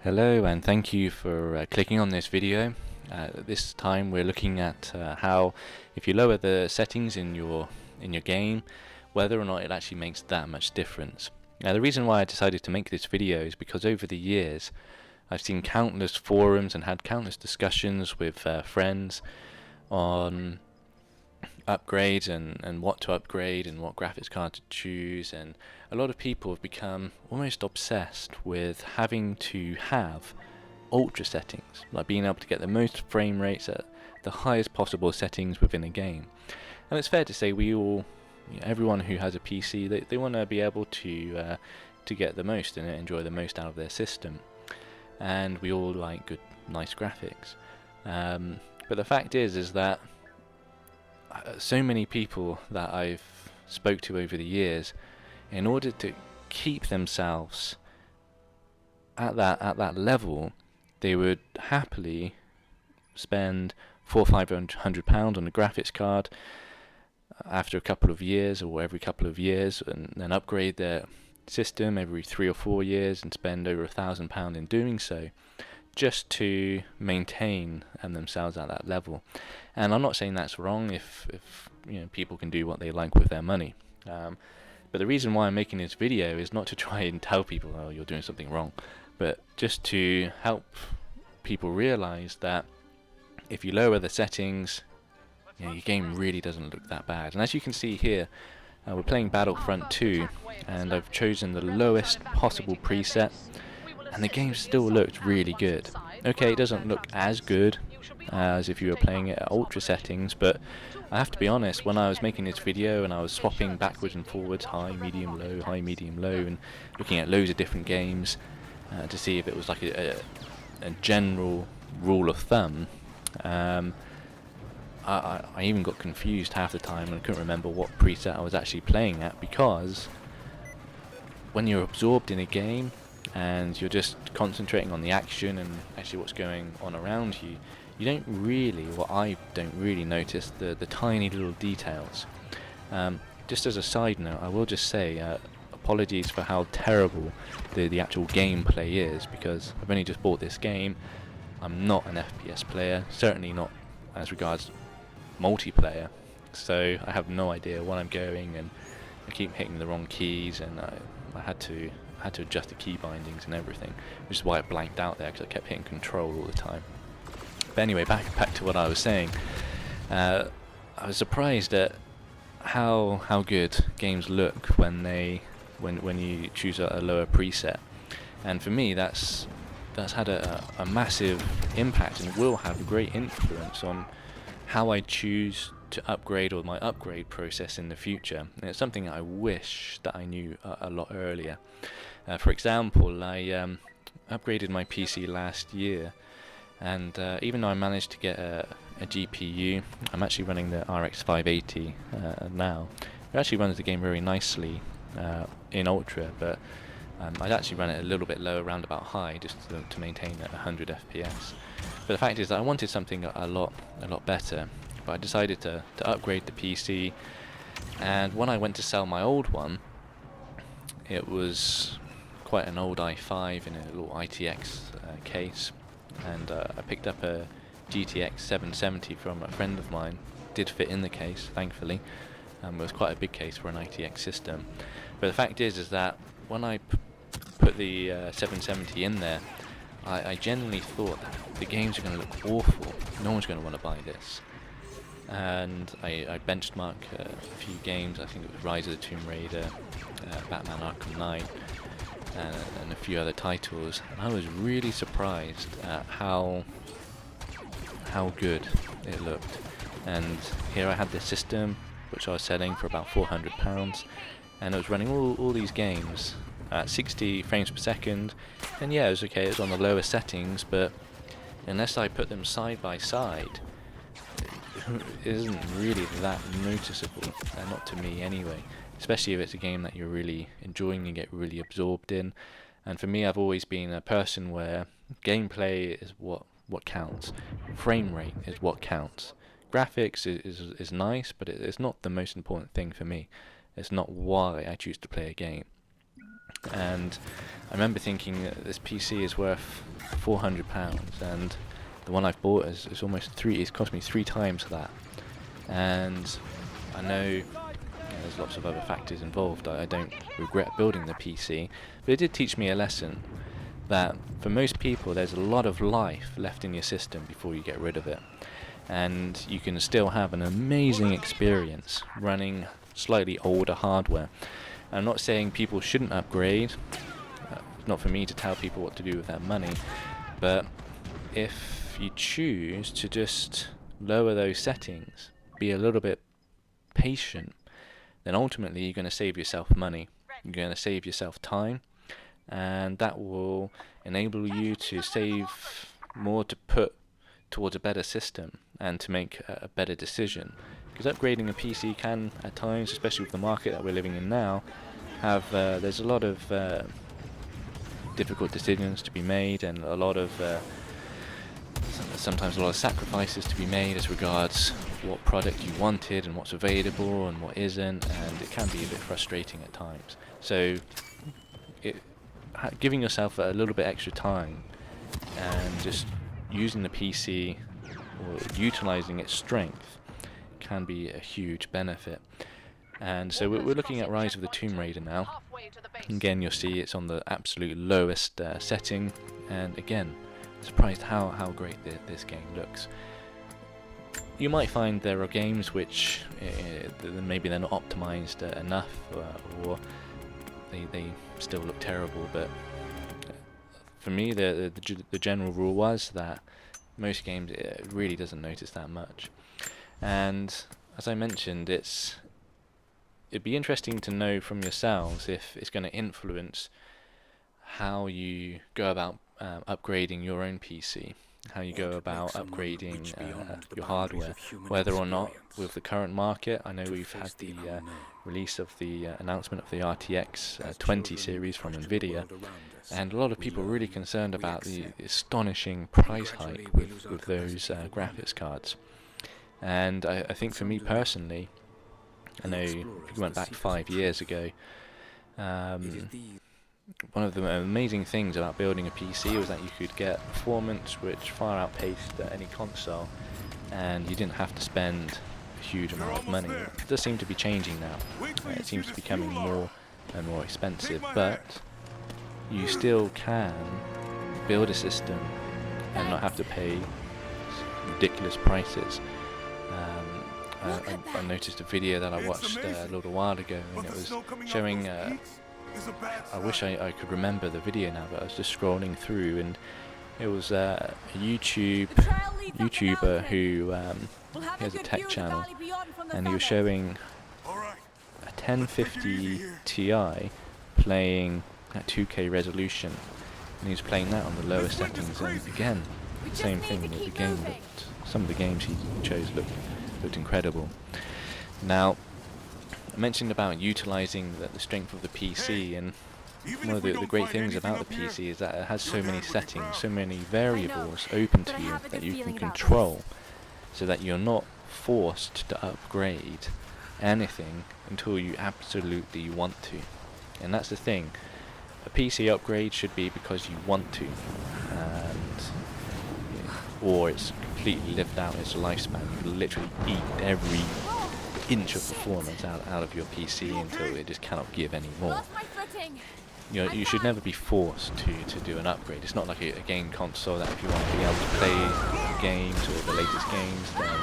Hello, and thank you for clicking on this video. This time we're looking at how, if you lower the settings in your game, whether or not it actually makes that much difference. Now, the reason why I decided to make this video is because over the years I've seen countless forums and had countless discussions with friends on upgrades and what to upgrade and what graphics card to choose, and a lot of people have become almost obsessed with having to have ultra settings, like being able to get the most frame rates at the highest possible settings within a game. And it's fair to say we all, everyone who has a PC, they want to be able to get the most and enjoy the most out of their system, and we all like good, nice graphics. But the fact is that so many people that I've spoke to over the years, in order to keep themselves at that level, they would happily spend £400-500 on a graphics card after a couple of years, or every couple of years, and then upgrade their system every 3 or 4 years and spend over £1,000 in doing so, just to maintain themselves at that level. And I'm not saying that's wrong if people can do what they like with their money. But the reason why I'm making this video is not to try and tell people, oh, you're doing something wrong, but just to help people realize that if you lower the settings, your game really doesn't look that bad. And as you can see here, we're playing Battlefront 2, and I've chosen the lowest possible preset, and the game still looks really good. Okay, it doesn't look as good as if you were playing it at ultra settings, but I have to be honest, when I was making this video and I was swapping backwards and forwards, high, medium, low, and looking at loads of different games to see if it was like a general rule of thumb, I even got confused half the time and I couldn't remember what preset I was actually playing at, because when you're absorbed in a game and you're just concentrating on the action and actually what's going on around you, you don't really, I don't really notice the tiny little details. Just as a side note, I will just say apologies for how terrible the actual gameplay is, because I've only just bought this game. I'm not an FPS player, certainly not as regards multiplayer, so I have no idea where I'm going, and I keep hitting the wrong keys, and I had to adjust the key bindings and everything, which is why it blanked out there, because I kept hitting control all the time. But anyway, back to what I was saying. I was surprised at how good games look when you choose a lower preset, and for me that's had a massive impact and will have a great influence on how I choose to upgrade, or my upgrade process in the future. And it's something I wish that I knew a lot earlier. For example, I upgraded my PC last year, and even though I managed to get a GPU, I'm actually running the RX 580 now. It actually runs the game very nicely in Ultra, but I'd actually run it a little bit lower, around about high, just to maintain 100 FPS. But the fact is that I wanted something a lot better. But I decided to upgrade the PC, and when I went to sell my old one, it was quite an old i5 in a little ITX case, and I picked up a GTX 770 from a friend of mine. Did fit in the case, thankfully. It was quite a big case for an ITX system. But the fact is that when I put the 770 in there, I genuinely thought that the games are going to look awful. No one's going to want to buy this. And I benchmarked a few games. I think it was Rise of the Tomb Raider, Batman Arkham Knight, and a few other titles, and I was really surprised at how good it looked. And here I had this system which I was selling for about £400, and it was running all these games at 60 frames per second, and yeah, it was okay, it was on the lower settings, but unless I put them side by side, it isn't really that noticeable, not to me anyway, especially if it's a game that you're really enjoying and get really absorbed in. And for me, I've always been a person where gameplay is what counts, frame rate is what counts. Graphics is nice, but it's not the most important thing for me. It's not why I choose to play a game. And I remember thinking that this PC is worth £400, and the one I've bought is almost it's cost me 3 times that. And I know there's lots of other factors involved. I don't regret building the PC, but it did teach me a lesson that for most people there's a lot of life left in your system before you get rid of it, and you can still have an amazing experience running slightly older hardware. I'm not saying people shouldn't upgrade, it's not for me to tell people what to do with their money, but if you choose to just lower those settings, be a little bit patient, then ultimately you're going to save yourself money, you're going to save yourself time, and that will enable you to save more to put towards a better system and to make a better decision. Because upgrading a PC can, at times, especially with the market that we're living in now, have there's a lot of difficult decisions to be made, and a lot of sometimes a lot of sacrifices to be made as regards what product you wanted and what's available and what isn't, and it can be a bit frustrating at times. So giving yourself a little bit extra time and just using the PC or utilizing its strength can be a huge benefit. And so we're looking at Rise of the Tomb Raider now. Again, you'll see it's on the absolute lowest setting, and again, surprised how great this game looks. You might find there are games which maybe they're not optimized enough, or they still look terrible, but for me the general rule was that most games it really doesn't notice that much. And as I mentioned, it'd be interesting to know from yourselves if it's going to influence how you go about upgrading your own PC, how you go about upgrading your hardware, whether or not with the current market. I know we've had the release of the announcement of the RTX 20 series from Nvidia, and a lot of people are really concerned about the astonishing price hike with those graphics cards. And I think for me personally, I know if you went back 5 years ago, one of the amazing things about building a PC was that you could get performance which far outpaced any console, and you didn't have to spend a huge amount of money. It does seem to be changing now. It seems to be becoming more and more expensive, but you still can build a system and not have to pay ridiculous prices. I noticed a video that I watched a little while ago, and it was showing I wish I could remember the video now, but I was just scrolling through, and it was a YouTuber who he has a tech channel, and he was showing a 1050 Ti playing at 2K resolution, and he was playing that on the lowest settings, and again, same thing with the game. Some of the games he chose looked incredible. Now, I mentioned about utilizing the strength of the PC, and one of the great things about the PC is that it has so many settings, so many variables open to you that you can control, so that you're not forced to upgrade anything until you absolutely want to. And that's the thing, a PC upgrade should be because you want to, or it's completely lived out its lifespan. You literally eat every inch of performance out of your PC until it just cannot give any more. You should never be forced to do an upgrade. It's not like a game console that if you want to be able to play games or the latest games, then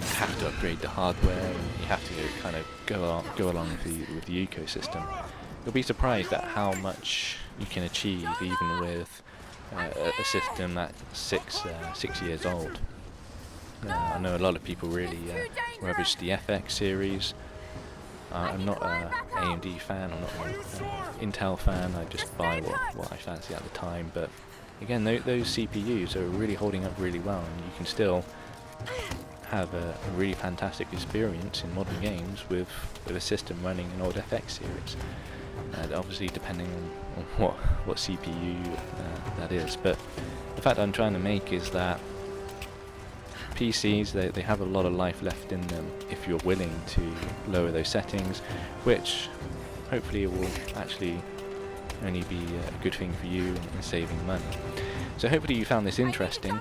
you have to upgrade the hardware, and you have to kind of go along with the ecosystem. You'll be surprised at how much you can achieve even with a system that's six years old. I know a lot of people really rubbish the FX series. I'm not an AMD fan, I'm not an Intel fan, I just buy what I fancy at the time, but again, those CPUs are really holding up really well, and you can still have a really fantastic experience in modern games with a system running an old FX series. Obviously depending on what CPU that is, but the fact I'm trying to make is that PCs, they have a lot of life left in them if you're willing to lower those settings, which hopefully it will actually only be a good thing for you in saving money. So hopefully you found this interesting.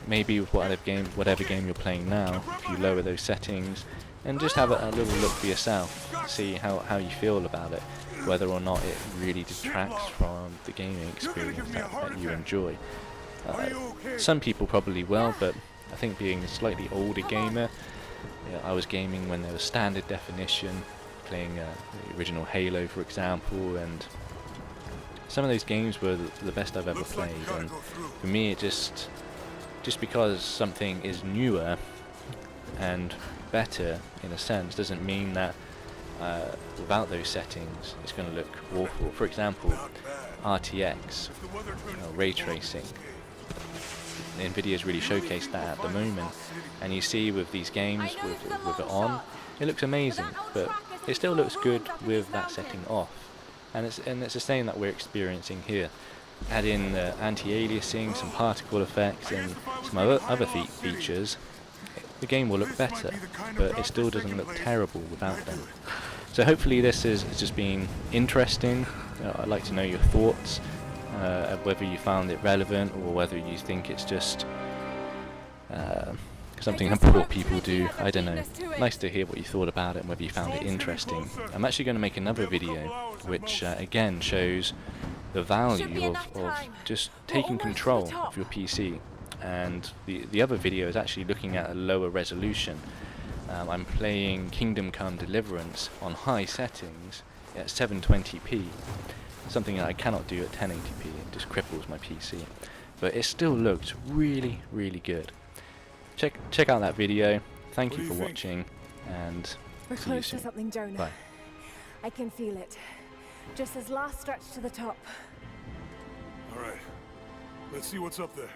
Maybe with whatever game you're playing now, if you lower those settings and just have a little look for yourself, see how you feel about it, whether or not it really detracts from the gaming experience that you enjoy. Some people probably will, but I think being a slightly older gamer, I was gaming when there was standard definition, playing the original Halo for example, and some of those games were the best I've ever played, and for me it just because something is newer and better in a sense doesn't mean that without those settings it's going to look awful. For example, RTX, ray tracing. Nvidia's really showcased that at the moment, and you see with these games with it on, it looks amazing, but it still looks good with that setting off. And it's the same that we're experiencing here. Add in anti-aliasing, some particle effects, and some other features, the game will look better, but it still doesn't look terrible without them. So hopefully this has just been interesting. I'd like to know your thoughts, whether you found it relevant or whether you think it's just something that poor people do. I don't know. Nice to hear what you thought about it and whether you found it interesting. I'm actually going to make another video which again shows the value of just taking control of your PC, and the other video is actually looking at a lower resolution. I'm playing Kingdom Come Deliverance on high settings at 720p, something that I cannot do at 1080p. It just cripples my PC, but it still looks really good. Check out that video. Thank you for watching, and we're close to something, Jonah. Bye. I can feel it. Just this last stretch to the top. All right. Let's see what's up there.